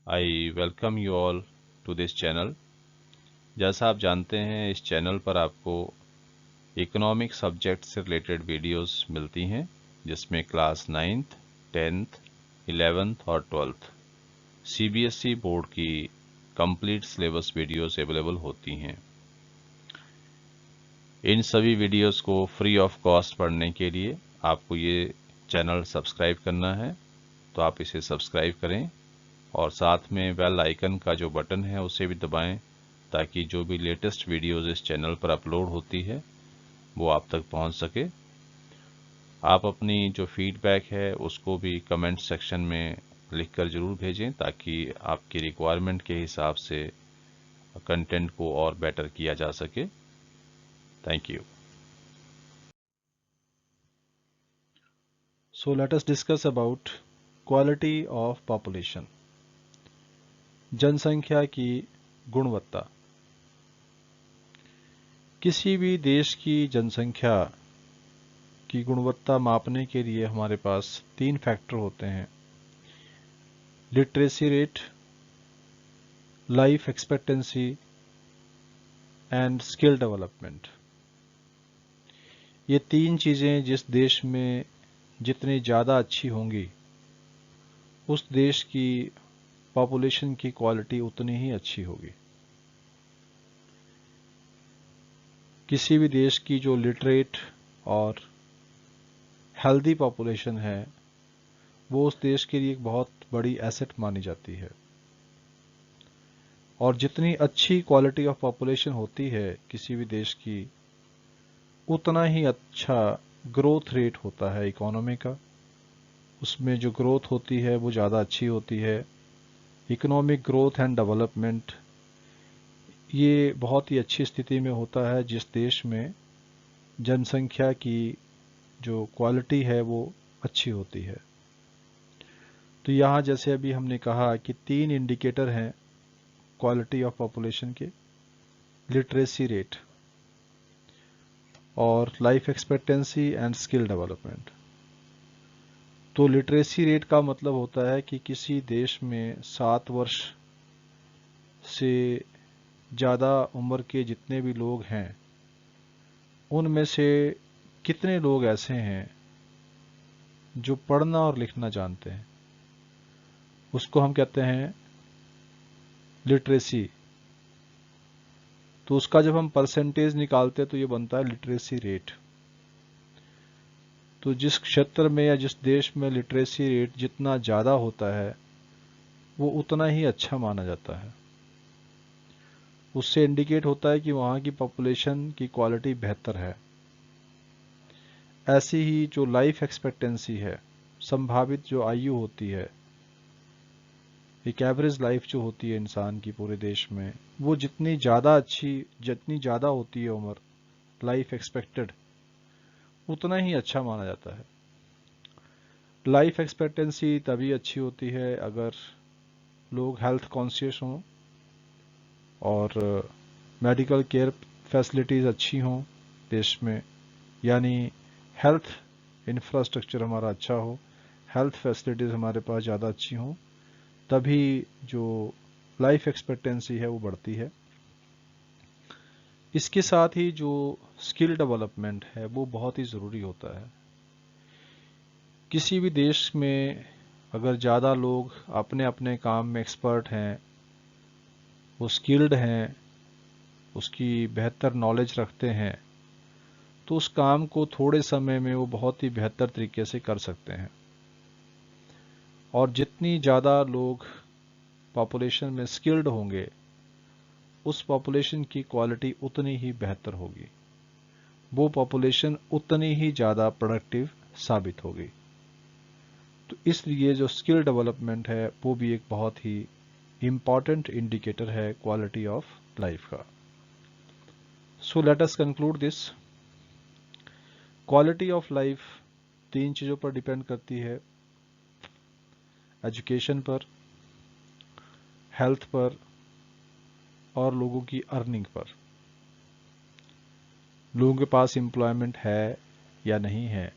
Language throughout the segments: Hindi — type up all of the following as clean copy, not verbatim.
I welcome you all to this channel। जैसा आप जानते हैं इस चैनल पर आपको इकोनॉमिक सब्जेक्ट से रिलेटेड वीडियोस मिलती हैं, जिसमें क्लास 9th, 10th, 11th और 12th CBSE बोर्ड की कंप्लीट सिलेबस वीडियोस अवेलेबल होती हैं। इन सभी वीडियोस को फ्री ऑफ कॉस्ट पढ़ने के लिए आपको ये चैनल सब्सक्राइब करना है, तो आप इसे सब्सक्राइब करें और साथ में बेल आइकन का जो बटन है उसे भी दबाएं, ताकि जो भी लेटेस्ट वीडियोस इस चैनल पर अपलोड होती है वो आप तक पहुंच सके। आप अपनी जो फीडबैक है उसको भी कमेंट सेक्शन में लिखकर ज़रूर भेजें, ताकि आपकी रिक्वायरमेंट के हिसाब से कंटेंट को और बेटर किया जा सके। Thank you. So let us discuss about quality of population। जनसंख्या की गुणवत्ता। किसी भी देश की जनसंख्या की गुणवत्ता मापने के लिए हमारे पास 3 फैक्टर होते हैं: literacy rate, life expectancy and skill development. ये 3 चीज़ें जिस देश में जितनी ज़्यादा अच्छी होंगी, उस देश की पॉपुलेशन की क्वालिटी उतनी ही अच्छी होगी। किसी भी देश की जो लिटरेट और हेल्दी पॉपुलेशन है, वो उस देश के लिए एक बहुत बड़ी एसेट मानी जाती है। और जितनी अच्छी क्वालिटी ऑफ पॉपुलेशन होती है किसी भी देश की, उतना ही अच्छा ग्रोथ रेट होता है इकोनॉमी का। उसमें जो ग्रोथ होती है वो ज़्यादा अच्छी होती है। इकोनॉमिक ग्रोथ एंड डेवलपमेंट ये बहुत ही अच्छी स्थिति में होता है जिस देश में जनसंख्या की जो क्वालिटी है वो अच्छी होती है। तो यहाँ जैसे अभी हमने कहा कि 3 इंडिकेटर हैं क्वालिटी ऑफ पॉपुलेशन के: लिटरेसी रेट और life expectancy and skill development. तो लिटरेसी रेट का मतलब होता है कि किसी देश में 7 वर्ष से ज़्यादा उम्र के जितने भी लोग हैं, उनमें से कितने लोग ऐसे हैं जो पढ़ना और लिखना जानते हैं, उसको हम कहते हैं लिटरेसी। तो उसका जब हम परसेंटेज निकालते हैं तो ये बनता है लिटरेसी रेट। तो जिस क्षेत्र में या जिस देश में लिटरेसी रेट जितना ज़्यादा होता है वो उतना ही अच्छा माना जाता है। उससे इंडिकेट होता है कि वहाँ की पॉपुलेशन की क्वालिटी बेहतर है। ऐसी ही जो लाइफ एक्सपेक्टेंसी है, संभावित जो आयु होती है, एक एवरेज लाइफ जो होती है इंसान की पूरे देश में, वो जितनी ज़्यादा अच्छी, जितनी ज़्यादा होती है उम्र, लाइफ एक्सपेक्टेड, उतना ही अच्छा माना जाता है। लाइफ एक्सपेक्टेंसी तभी अच्छी होती है अगर लोग हेल्थ कॉन्शियस हों और मेडिकल केयर फैसिलिटीज़ अच्छी हों देश में, यानी हेल्थ इंफ्रास्ट्रक्चर हमारा अच्छा हो, हेल्थ फैसिलिटीज़ हमारे पास ज़्यादा अच्छी हों, तभी जो लाइफ एक्सपेक्टेंसी है वो बढ़ती है। इसके साथ ही जो स्किल डेवलपमेंट है वो बहुत ही ज़रूरी होता है। किसी भी देश में अगर ज़्यादा लोग अपने अपने काम में एक्सपर्ट हैं, वो स्किल्ड हैं, उसकी बेहतर नॉलेज रखते हैं, तो उस काम को थोड़े समय में वो बहुत ही बेहतर तरीके से कर सकते हैं। और जितनी ज़्यादा लोग पॉपुलेशन में स्किल्ड होंगे, उस पॉपुलेशन की क्वालिटी उतनी ही बेहतर होगी, वो पॉपुलेशन उतनी ही ज़्यादा प्रोडक्टिव साबित होगी। तो इसलिए जो स्किल डेवलपमेंट है वो भी एक बहुत ही इम्पॉर्टेंट इंडिकेटर है क्वालिटी ऑफ लाइफ का। So let us conclude this. Quality of life 3 चीज़ों पर डिपेंड करती है: एजुकेशन पर, हेल्थ पर और लोगों की अर्निंग पर। लोगों के पास एम्प्लॉयमेंट है या नहीं है।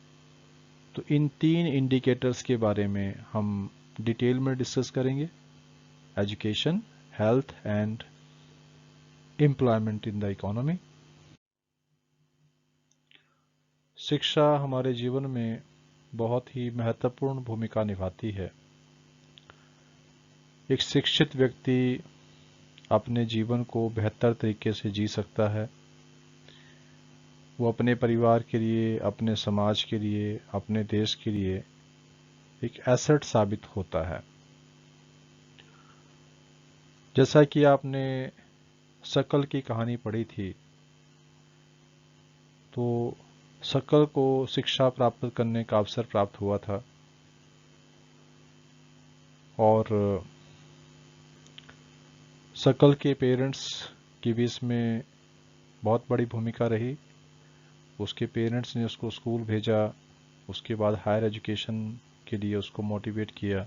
तो इन 3 इंडिकेटर्स के बारे में हम डिटेल में डिस्कस करेंगे। education, health and employment in the economy. शिक्षा हमारे जीवन में बहुत ही महत्वपूर्ण भूमिका निभाती है। एक शिक्षित व्यक्ति अपने जीवन को बेहतर तरीके से जी सकता है। वो अपने परिवार के लिए, अपने समाज के लिए, अपने देश के लिए एक एसेट साबित होता है। जैसा कि आपने शकल की कहानी पढ़ी थी, तो शकल को शिक्षा प्राप्त करने का अवसर प्राप्त हुआ था और शकल के पेरेंट्स की भी इसमें बहुत बड़ी भूमिका रही। उसके पेरेंट्स ने उसको स्कूल भेजा, उसके बाद हायर एजुकेशन के लिए उसको मोटिवेट किया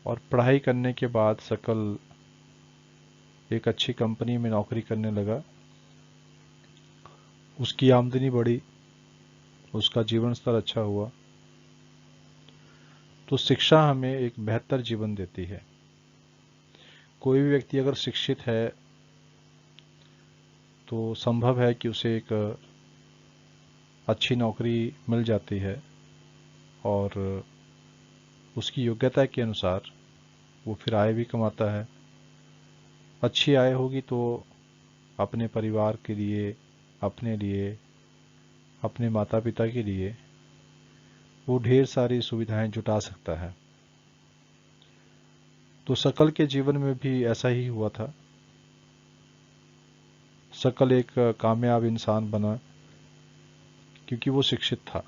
और पढ़ाई करने के बाद शकल एक अच्छी कंपनी में नौकरी करने लगा। उसकी आमदनी बढ़ी, उसका जीवन स्तर अच्छा हुआ। तो शिक्षा हमें एक बेहतर जीवन देती है। कोई भी व्यक्ति अगर शिक्षित है तो संभव है कि उसे एक अच्छी नौकरी मिल जाती है और उसकी योग्यता के अनुसार वो फिर आय भी कमाता है। अच्छी आय होगी तो अपने परिवार के लिए, अपने लिए, अपने माता पिता के लिए वो ढेर सारी सुविधाएं जुटा सकता है। तो शकल के जीवन में भी ऐसा ही हुआ था। शकल एक कामयाब इंसान बना क्योंकि वो शिक्षित था।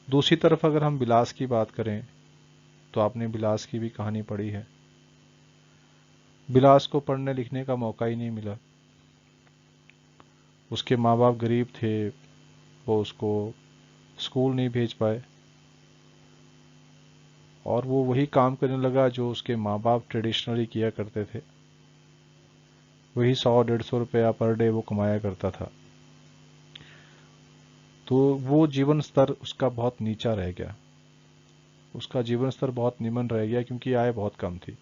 दूसरी तरफ अगर हम बिलास की बात करें तो आपने बिलास की भी कहानी पढ़ी है। बिलास को पढ़ने लिखने का मौका ही नहीं मिला। उसके माँ बाप गरीब थे, वो उसको स्कूल नहीं भेज पाए और वो वही काम करने लगा जो उसके माँ बाप ट्रेडिशनली किया करते थे। वही 100-150 रुपया पर डे वो कमाया करता था। तो वो जीवन स्तर उसका बहुत नीचा रह गया, उसका जीवन स्तर बहुत निम्न रह गया क्योंकि आय बहुत कम थी।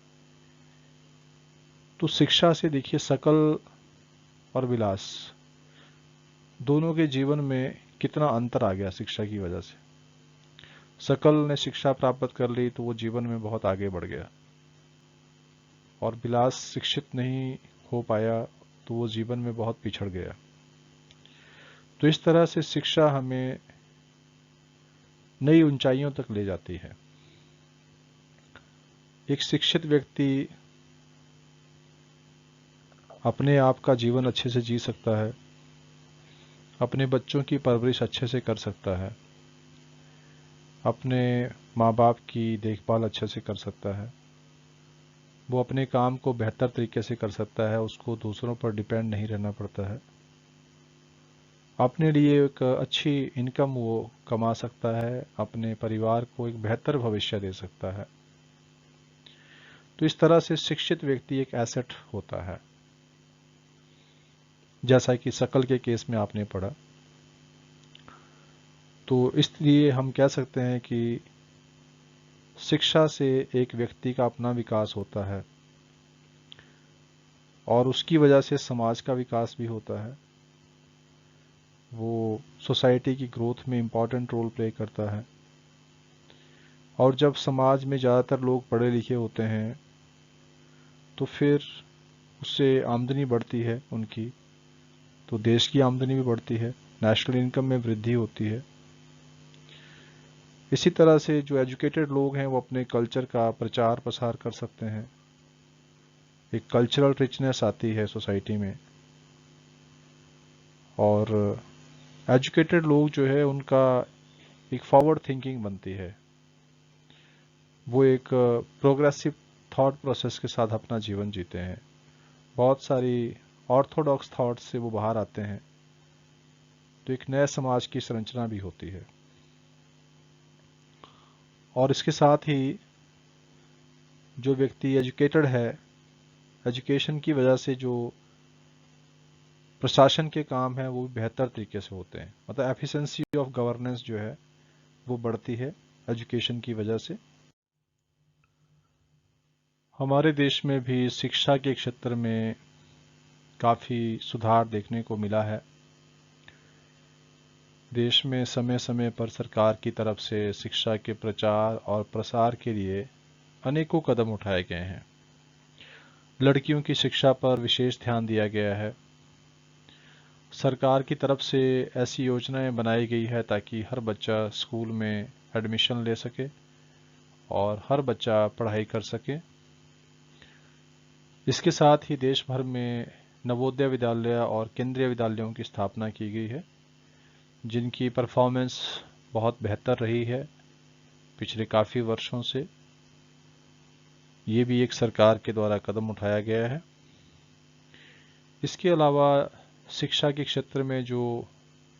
तो शिक्षा से देखिए शकल और विलास दोनों के जीवन में कितना अंतर आ गया शिक्षा की वजह से। शकल ने शिक्षा प्राप्त कर ली तो वो जीवन में बहुत आगे बढ़ गया और विलास शिक्षित नहीं हो पाया तो वो जीवन में बहुत पिछड़ गया। तो इस तरह से शिक्षा हमें नई ऊंचाइयों तक ले जाती है। एक शिक्षित व्यक्ति अपने आप का जीवन अच्छे से जी सकता है, अपने बच्चों की परवरिश अच्छे से कर सकता है, अपने माँ बाप की देखभाल अच्छे से कर सकता है, वो अपने काम को बेहतर तरीके से कर सकता है, उसको दूसरों पर डिपेंड नहीं रहना पड़ता है, अपने लिए एक अच्छी इनकम वो कमा सकता है, अपने परिवार को एक बेहतर भविष्य दे सकता है। तो इस तरह से शिक्षित व्यक्ति एक एसेट होता है, जैसा कि शकल के केस में आपने पढ़ा। तो इसलिए हम कह सकते हैं कि शिक्षा से एक व्यक्ति का अपना विकास होता है और उसकी वजह से समाज का विकास भी होता है। वो सोसाइटी की ग्रोथ में इम्पॉर्टेंट रोल प्ले करता है और जब समाज में ज़्यादातर लोग पढ़े लिखे होते हैं तो फिर उससे आमदनी बढ़ती है उनकी, तो देश की आमदनी भी बढ़ती है, नेशनल इनकम में वृद्धि होती है। इसी तरह से जो एजुकेटेड लोग हैं वो अपने कल्चर का प्रचार प्रसार कर सकते हैं, एक कल्चरल रिचनेस आती है सोसाइटी में। और एजुकेटेड लोग जो है उनका एक फॉरवर्ड थिंकिंग बनती है, वो एक प्रोग्रेसिव थॉट प्रोसेस के साथ अपना जीवन जीते हैं, बहुत सारी ऑर्थोडॉक्स थॉट से वो बाहर आते हैं, तो एक नए समाज की संरचना भी होती है। और इसके साथ ही जो व्यक्ति एजुकेटेड है, एजुकेशन की वजह से जो प्रशासन के काम है वो भी बेहतर तरीके से होते हैं, मतलब एफिशिएंसी ऑफ गवर्नेंस जो है वो बढ़ती है एजुकेशन की वजह से। हमारे देश में भी शिक्षा के क्षेत्र में काफ़ी सुधार देखने को मिला है। देश में समय समय पर सरकार की तरफ से शिक्षा के प्रचार और प्रसार के लिए अनेकों कदम उठाए गए हैं। लड़कियों की शिक्षा पर विशेष ध्यान दिया गया है। सरकार की तरफ से ऐसी योजनाएं बनाई गई है ताकि हर बच्चा स्कूल में एडमिशन ले सके और हर बच्चा पढ़ाई कर सके। इसके साथ ही देश भर में नवोदय विद्यालय और केंद्रीय विद्यालयों की स्थापना की गई है, जिनकी परफॉर्मेंस बहुत बेहतर रही है पिछले काफ़ी वर्षों से। ये भी एक सरकार के द्वारा कदम उठाया गया है। इसके अलावा शिक्षा के क्षेत्र में जो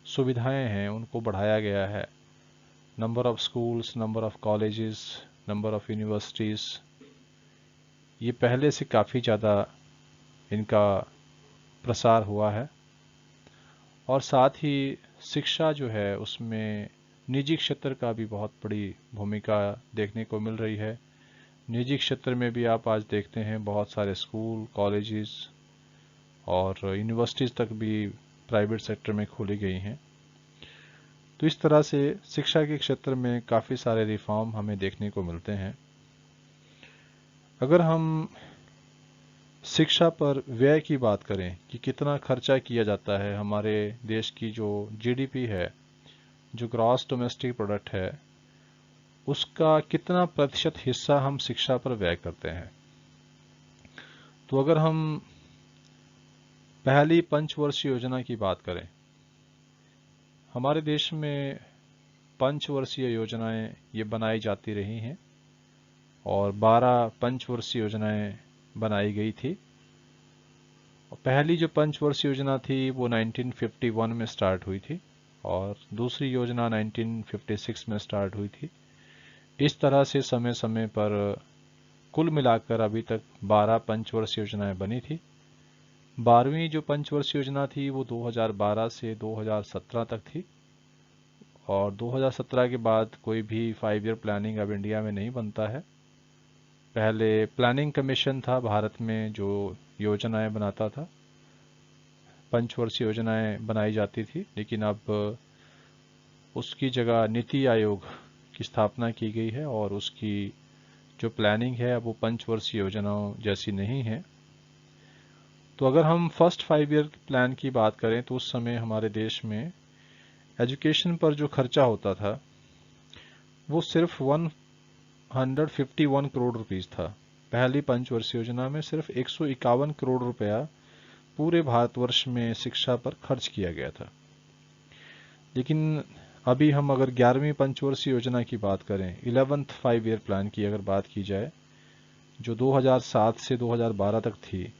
सुविधाएं हैं उनको बढ़ाया गया है। Number of schools, number of colleges, number of universities, ये पहले से काफ़ी ज़्यादा इनका प्रसार हुआ है। और साथ ही शिक्षा जो है उसमें निजी क्षेत्र का भी बहुत बड़ी भूमिका देखने को मिल रही है। निजी क्षेत्र में भी आप आज देखते हैं बहुत सारे स्कूल, कॉलेजेस और यूनिवर्सिटीज़ तक भी प्राइवेट सेक्टर में खोली गई हैं। तो इस तरह से शिक्षा के क्षेत्र में काफ़ी सारे रिफॉर्म हमें देखने को मिलते हैं। अगर हम शिक्षा पर व्यय की बात करें कि कितना खर्चा किया जाता है, हमारे देश की जो जीडीपी है, जो ग्रॉस डोमेस्टिक प्रोडक्ट है, उसका कितना प्रतिशत हिस्सा हम शिक्षा पर व्यय करते हैं। तो अगर हम पहली पंचवर्षीय योजना की बात करें, हमारे देश में पंचवर्षीय योजनाएं ये बनाई जाती रही हैं और 12 पंचवर्षीय योजनाएं बनाई गई थी। पहली जो पंचवर्षीय योजना थी वो 1951 में स्टार्ट हुई थी और दूसरी योजना 1956 में स्टार्ट हुई थी। इस तरह से समय समय पर कुल मिलाकर अभी तक 12 पंचवर्षीय योजनाएं बनी थी। 12वीं जो पंचवर्षीय योजना थी वो 2012 से 2017 तक थी और 2017 के बाद कोई भी 5 ईयर प्लानिंग अब इंडिया में नहीं बनता है। पहले प्लानिंग कमीशन था भारत में जो योजनाएं बनाता था, पंचवर्षीय योजनाएं बनाई जाती थी, लेकिन अब उसकी जगह नीति आयोग की स्थापना की गई है और उसकी जो प्लानिंग है वो पंचवर्षीय योजनाओं जैसी नहीं है। तो अगर हम फर्स्ट 5 ईयर प्लान की बात करें तो उस समय हमारे देश में एजुकेशन पर जो खर्चा होता था वो सिर्फ 151 करोड़ रुपीस था। पहली पंचवर्षीय योजना में सिर्फ 151 करोड़ रुपया पूरे भारतवर्ष में शिक्षा पर खर्च किया गया था। लेकिन अभी हम अगर 11वीं पंचवर्षीय योजना की बात करें, 11th 5 ईयर प्लान की अगर बात की जाए, जो 2007 से 2012 तक थी,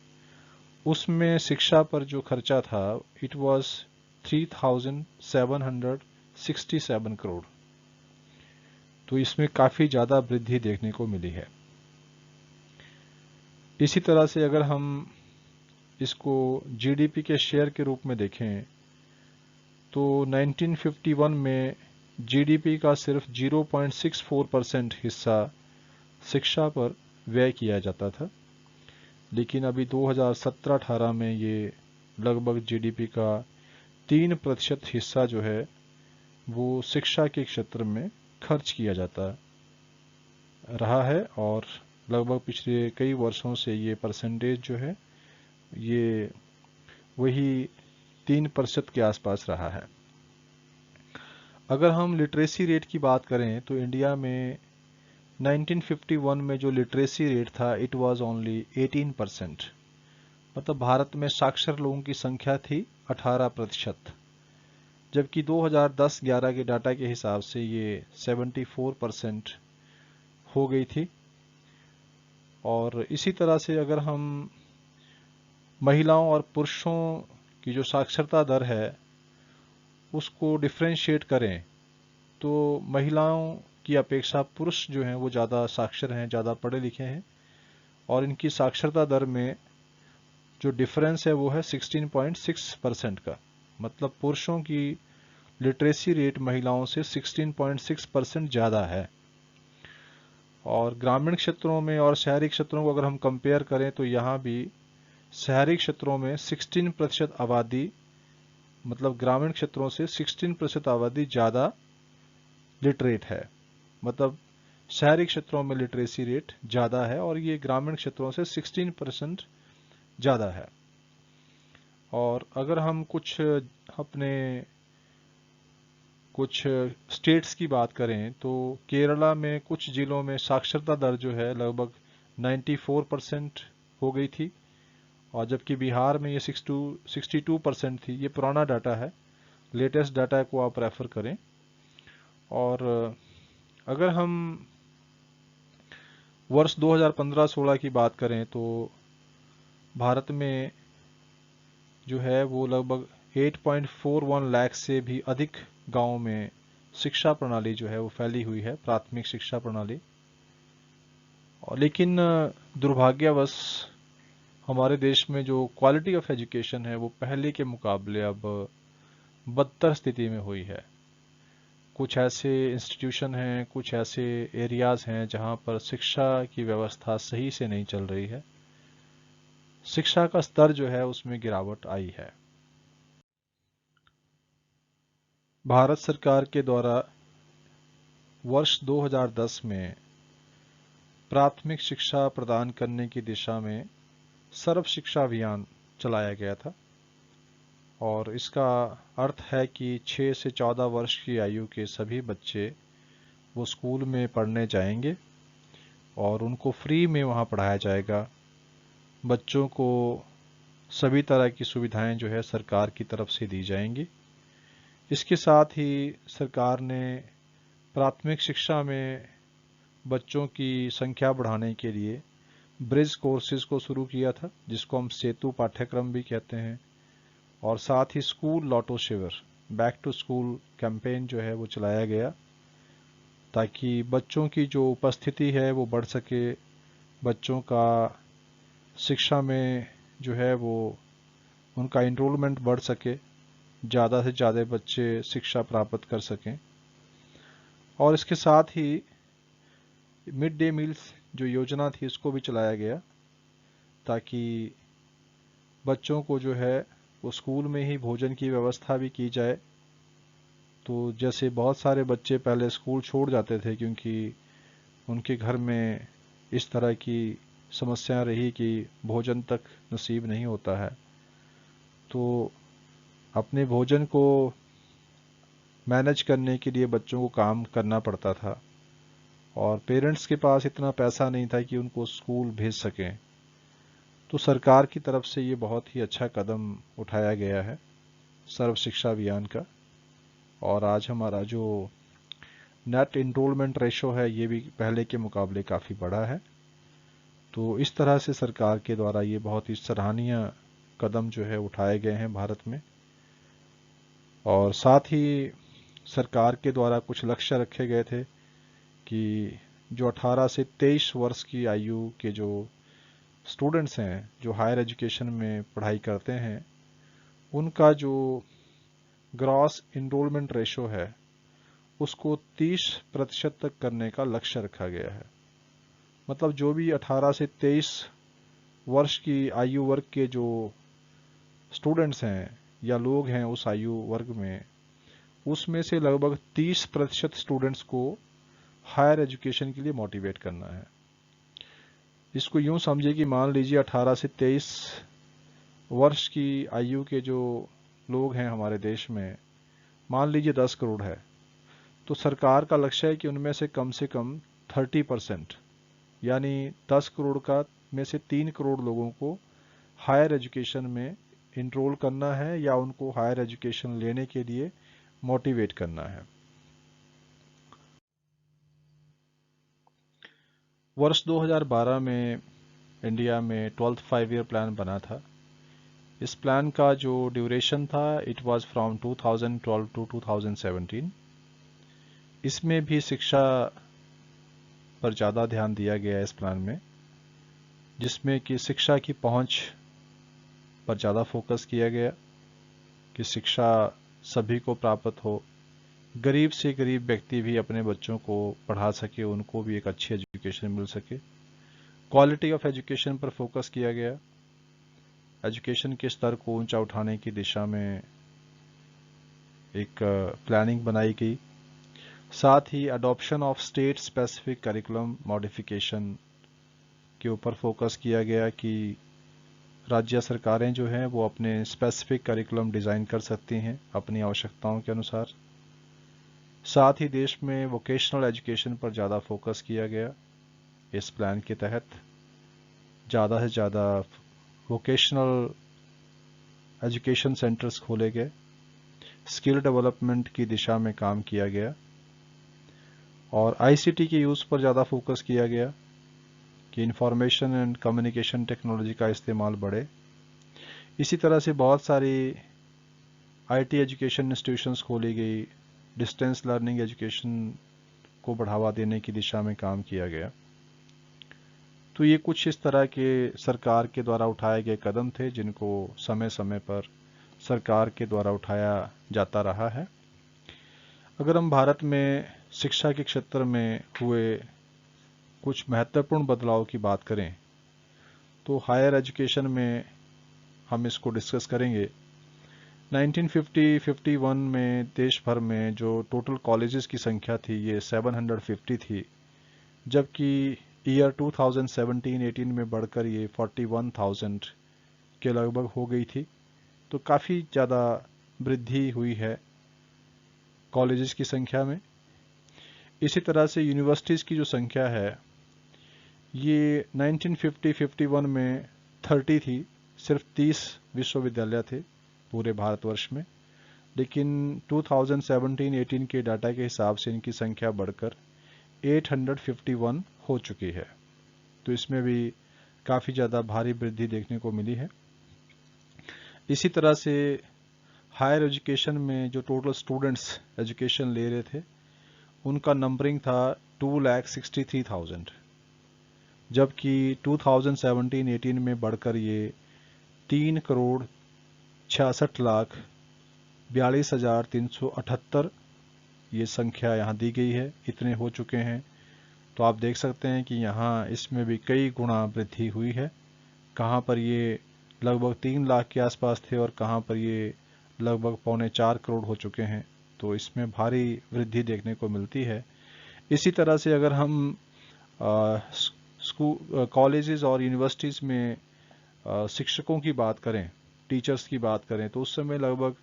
उसमें शिक्षा पर जो खर्चा था इट वाज 3767 करोड़। तो इसमें काफ़ी ज़्यादा वृद्धि देखने को मिली है। इसी तरह से अगर हम इसको जीडीपी के शेयर के रूप में देखें तो 1951 में जीडीपी का सिर्फ 0.64% हिस्सा शिक्षा पर व्यय किया जाता था, लेकिन अभी 2017-18 में ये लगभग जीडीपी का 3% हिस्सा जो है वो शिक्षा के क्षेत्र में खर्च किया जाता रहा है और लगभग पिछले कई वर्षों से ये परसेंटेज जो है ये वही 3% के आसपास रहा है। अगर हम लिटरेसी रेट की बात करें तो इंडिया में 1951 में जो लिटरेसी रेट था इट वाज ओनली 18%, मतलब भारत में साक्षर लोगों की संख्या थी 18%, जबकि 2010-11 के डाटा के हिसाब से ये 74% हो गई थी। और इसी तरह से अगर हम महिलाओं और पुरुषों की जो साक्षरता दर है उसको डिफ्रेंशिएट करें तो महिलाओं की अपेक्षा पुरुष जो हैं वो ज़्यादा साक्षर हैं, ज़्यादा पढ़े लिखे हैं और इनकी साक्षरता दर में जो डिफरेंस है वो है 16.6% का। मतलब पुरुषों की लिटरेसी रेट महिलाओं से 16.6% ज़्यादा है। और ग्रामीण क्षेत्रों में और शहरी क्षेत्रों को अगर हम कंपेयर करें तो यहाँ भी शहरी क्षेत्रों में 16% आबादी, मतलब ग्रामीण क्षेत्रों से 16% आबादी ज़्यादा लिटरेट है। मतलब शहरी क्षेत्रों में लिटरेसी रेट ज़्यादा है और ये ग्रामीण क्षेत्रों से 16% ज़्यादा है। और अगर हम अपने कुछ स्टेट्स की बात करें तो केरला में कुछ जिलों में साक्षरता दर जो है लगभग 94% हो गई थी, और जबकि बिहार में ये 62% थी। ये पुराना डाटा है, लेटेस्ट डाटा को आप रेफर करें। और अगर हम वर्ष 2015-16 की बात करें तो भारत में जो है वो लगभग 8.41 लाख से भी अधिक गांवों में शिक्षा प्रणाली जो है वो फैली हुई है, प्राथमिक शिक्षा प्रणाली। और लेकिन दुर्भाग्यवश हमारे देश में जो क्वालिटी ऑफ एजुकेशन है वो पहले के मुकाबले अब बदतर स्थिति में हुई है। कुछ ऐसे इंस्टीट्यूशन हैं, कुछ ऐसे एरियाज हैं जहां पर शिक्षा की व्यवस्था सही से नहीं चल रही है। शिक्षा का स्तर जो है उसमें गिरावट आई है। भारत सरकार के द्वारा वर्ष 2010 में प्राथमिक शिक्षा प्रदान करने की दिशा में सर्व शिक्षा अभियान चलाया गया था, और इसका अर्थ है कि 6 से 14 वर्ष की आयु के सभी बच्चे वो स्कूल में पढ़ने जाएंगे और उनको फ्री में वहाँ पढ़ाया जाएगा। बच्चों को सभी तरह की सुविधाएं जो है सरकार की तरफ से दी जाएंगी। इसके साथ ही सरकार ने प्राथमिक शिक्षा में बच्चों की संख्या बढ़ाने के लिए ब्रिज कोर्सेज को शुरू किया था, जिसको हम सेतु पाठ्यक्रम भी कहते हैं। और साथ ही स्कूल लौटो शिविर, बैक टू स्कूल कैंपेन जो है वो चलाया गया, ताकि बच्चों की जो उपस्थिति है वो बढ़ सके, बच्चों का शिक्षा में जो है वो उनका इनरोलमेंट बढ़ सके, ज़्यादा से ज़्यादा बच्चे शिक्षा प्राप्त कर सकें। और इसके साथ ही मिड डे मील्स जो योजना थी उसको भी चलाया गया, ताकि बच्चों को जो है वो स्कूल में ही भोजन की व्यवस्था भी की जाए। तो जैसे बहुत सारे बच्चे पहले स्कूल छोड़ जाते थे क्योंकि उनके घर में इस तरह की समस्याएं रही कि भोजन तक नसीब नहीं होता है, तो अपने भोजन को मैनेज करने के लिए बच्चों को काम करना पड़ता था, और पेरेंट्स के पास इतना पैसा नहीं था कि उनको स्कूल भेज सकें। तो सरकार की तरफ से ये बहुत ही अच्छा कदम उठाया गया है सर्व शिक्षा अभियान का, और आज हमारा जो नेट इनरोलमेंट रेशो है ये भी पहले के मुकाबले काफ़ी बड़ा है। तो इस तरह से सरकार के द्वारा ये बहुत ही सराहनीय कदम जो है उठाए गए हैं भारत में। और साथ ही सरकार के द्वारा कुछ लक्ष्य रखे गए थे कि जो 18 से 23 वर्ष की आयु के जो स्टूडेंट्स हैं जो हायर एजुकेशन में पढ़ाई करते हैं, उनका जो ग्रॉस इनरोलमेंट रेशो है उसको 30% तक करने का लक्ष्य रखा गया है। मतलब जो भी 18 से 23 वर्ष की आयु वर्ग के जो स्टूडेंट्स हैं या लोग हैं उस आयु वर्ग में, उसमें से लगभग 30% स्टूडेंट्स को हायर एजुकेशन के लिए मोटिवेट करना है। इसको यूं समझिए कि मान लीजिए 18 से 23 वर्ष की आयु के जो लोग हैं हमारे देश में, मान लीजिए 10 करोड़ है, तो सरकार का लक्ष्य है कि उनमें से कम 30%, यानी 10 करोड़ का में से 3 करोड़ लोगों को हायर एजुकेशन में इनरोल करना है या उनको हायर एजुकेशन लेने के लिए मोटिवेट करना है। वर्ष 2012 में इंडिया में 12th 5 ईयर प्लान बना था। इस प्लान का जो ड्यूरेशन था इट वाज फ्रॉम 2012 टू 2017। इसमें भी शिक्षा पर ज़्यादा ध्यान दिया गया है इस प्लान में, जिसमें कि शिक्षा की पहुंच पर ज़्यादा फोकस किया गया कि शिक्षा सभी को प्राप्त हो, गरीब से गरीब व्यक्ति भी अपने बच्चों को पढ़ा सके, उनको भी एक अच्छी एजुकेशन मिल सके। क्वालिटी ऑफ एजुकेशन पर फोकस किया गया, एजुकेशन के स्तर को ऊंचा उठाने की दिशा में एक प्लानिंग बनाई गई। साथ ही adoption of state specific curriculum modification के ऊपर फोकस किया गया कि राज्य सरकारें जो हैं वो अपने स्पेसिफिक करिकुलम डिज़ाइन कर सकती हैं अपनी आवश्यकताओं के अनुसार। साथ ही देश में वोकेशनल एजुकेशन पर ज़्यादा फोकस किया गया। इस प्लान के तहत ज़्यादा से ज़्यादा वोकेशनल एजुकेशन सेंटर्स खोले गए, स्किल डेवलपमेंट की दिशा में काम किया गया और आईसीटी के यूज़ पर ज़्यादा फोकस किया गया कि इंफॉर्मेशन एंड कम्युनिकेशन टेक्नोलॉजी का इस्तेमाल बढ़े। इसी तरह से बहुत सारी आईटी एजुकेशन इंस्टीट्यूशंस खोली गई, डिस्टेंस लर्निंग एजुकेशन को बढ़ावा देने की दिशा में काम किया गया। तो ये कुछ इस तरह के सरकार के द्वारा उठाए गए कदम थे जिनको समय समय पर सरकार के द्वारा उठाया जाता रहा है। अगर हम भारत में शिक्षा के क्षेत्र में हुए कुछ महत्वपूर्ण बदलाव की बात करें तो हायर एजुकेशन में हम इसको डिस्कस करेंगे। 1950-51 में देश भर में जो टोटल कॉलेजेस की संख्या थी ये 750 थी, जबकि ईयर 2017-18 में बढ़कर ये 41,000 के लगभग हो गई थी। तो काफ़ी ज़्यादा वृद्धि हुई है कॉलेजेस की संख्या में। इसी तरह से यूनिवर्सिटीज़ की जो संख्या है ये 1950-51 में 30 थी, सिर्फ 30 विश्वविद्यालय थे पूरे भारतवर्ष में, लेकिन 2017-18 के डाटा के हिसाब से इनकी संख्या बढ़कर 851 हो चुकी है। तो इसमें भी काफ़ी ज़्यादा भारी वृद्धि देखने को मिली है। इसी तरह से हायर एजुकेशन में जो टोटल स्टूडेंट्स एजुकेशन ले रहे थे उनका नंबरिंग था 2,63,000, जबकि 2017-18 में बढ़कर ये 3,66,42,378 ये संख्या यहाँ दी गई है, इतने हो चुके हैं। तो आप देख सकते हैं कि यहाँ इसमें भी कई गुना वृद्धि हुई है। कहाँ पर ये लगभग 3 लाख के आसपास थे और कहाँ पर ये लगभग 3.25 करोड़ हो चुके हैं। तो इसमें भारी वृद्धि देखने को मिलती है। इसी तरह से अगर हम स्कूल, कॉलेजेस और यूनिवर्सिटीज़ में शिक्षकों की बात करें, टीचर्स की बात करें, तो उस समय लगभग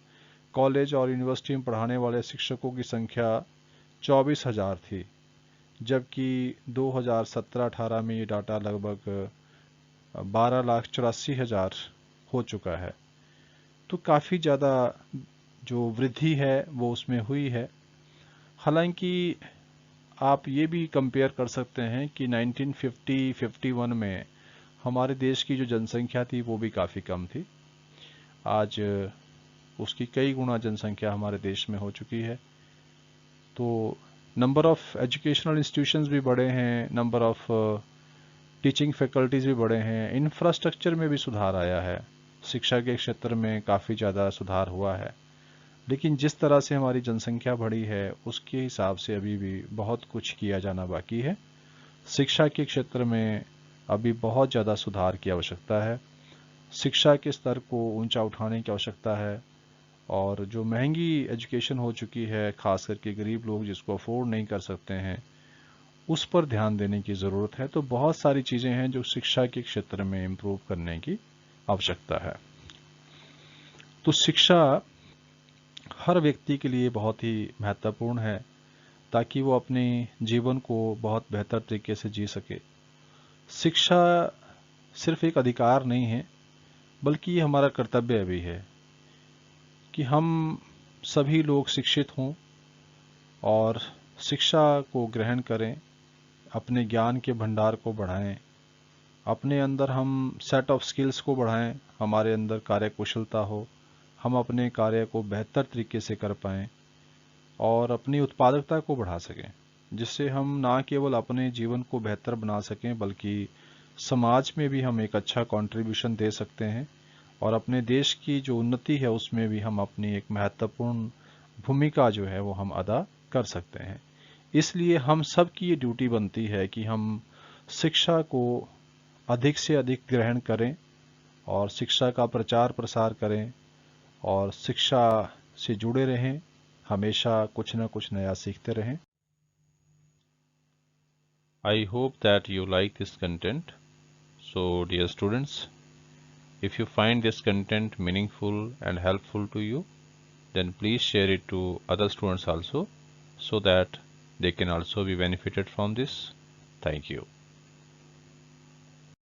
कॉलेज और यूनिवर्सिटी में पढ़ाने वाले शिक्षकों की संख्या 24,000 थी, जबकि 2017-18 में ये डाटा लगभग 12,84,000 हो चुका है। तो काफ़ी ज़्यादा जो वृद्धि है वो उसमें हुई है। हालांकि आप ये भी कंपेयर कर सकते हैं कि 1950-51 में हमारे देश की जो जनसंख्या थी वो भी काफ़ी कम थी। आज उसकी कई गुना जनसंख्या हमारे देश में हो चुकी है। तो नंबर ऑफ़ एजुकेशनल इंस्टीट्यूशंस भी बढ़े हैं, नंबर ऑफ़ टीचिंग फैकल्टीज़ भी बढ़े हैं, इंफ्रास्ट्रक्चर में भी सुधार आया है, शिक्षा के क्षेत्र में काफ़ी ज़्यादा सुधार हुआ है। लेकिन जिस तरह से हमारी जनसंख्या बढ़ी है उसके हिसाब से अभी भी बहुत कुछ किया जाना बाकी है। शिक्षा के क्षेत्र में अभी बहुत ज़्यादा सुधार की आवश्यकता है, शिक्षा के स्तर को ऊंचा उठाने की आवश्यकता है और जो महंगी एजुकेशन हो चुकी है, खास करके गरीब लोग जिसको अफोर्ड नहीं कर सकते हैं, उस पर ध्यान देने की ज़रूरत है। तो बहुत सारी चीज़ें हैं जो शिक्षा के क्षेत्र में इम्प्रूव करने की आवश्यकता है। तो शिक्षा हर व्यक्ति के लिए बहुत ही महत्वपूर्ण है ताकि वो अपने जीवन को बहुत बेहतर तरीके से जी सके। शिक्षा सिर्फ एक अधिकार नहीं है बल्कि ये हमारा कर्तव्य भी है कि हम सभी लोग शिक्षित हों और शिक्षा को ग्रहण करें, अपने ज्ञान के भंडार को बढ़ाएं, अपने अंदर हम सेट ऑफ स्किल्स को बढ़ाएं, हमारे अंदर कार्यकुशलता हो, हम अपने कार्य को बेहतर तरीके से कर पाएं और अपनी उत्पादकता को बढ़ा सकें, जिससे हम ना केवल अपने जीवन को बेहतर बना सकें बल्कि समाज में भी हम एक अच्छा कंट्रीब्यूशन दे सकते हैं और अपने देश की जो उन्नति है उसमें भी हम अपनी एक महत्वपूर्ण भूमिका जो है वो हम अदा कर सकते हैं। इसलिए हम सब की ये ड्यूटी बनती है कि हम शिक्षा को अधिक से अधिक ग्रहण करें और शिक्षा का प्रचार प्रसार करें और शिक्षा से जुड़े रहें, हमेशा कुछ ना कुछ नया सीखते रहें। I hope that you like this content. So, dear students, if you find this content meaningful and helpful to you, then please share it to other students also so that they can also be benefited from this. Thank you.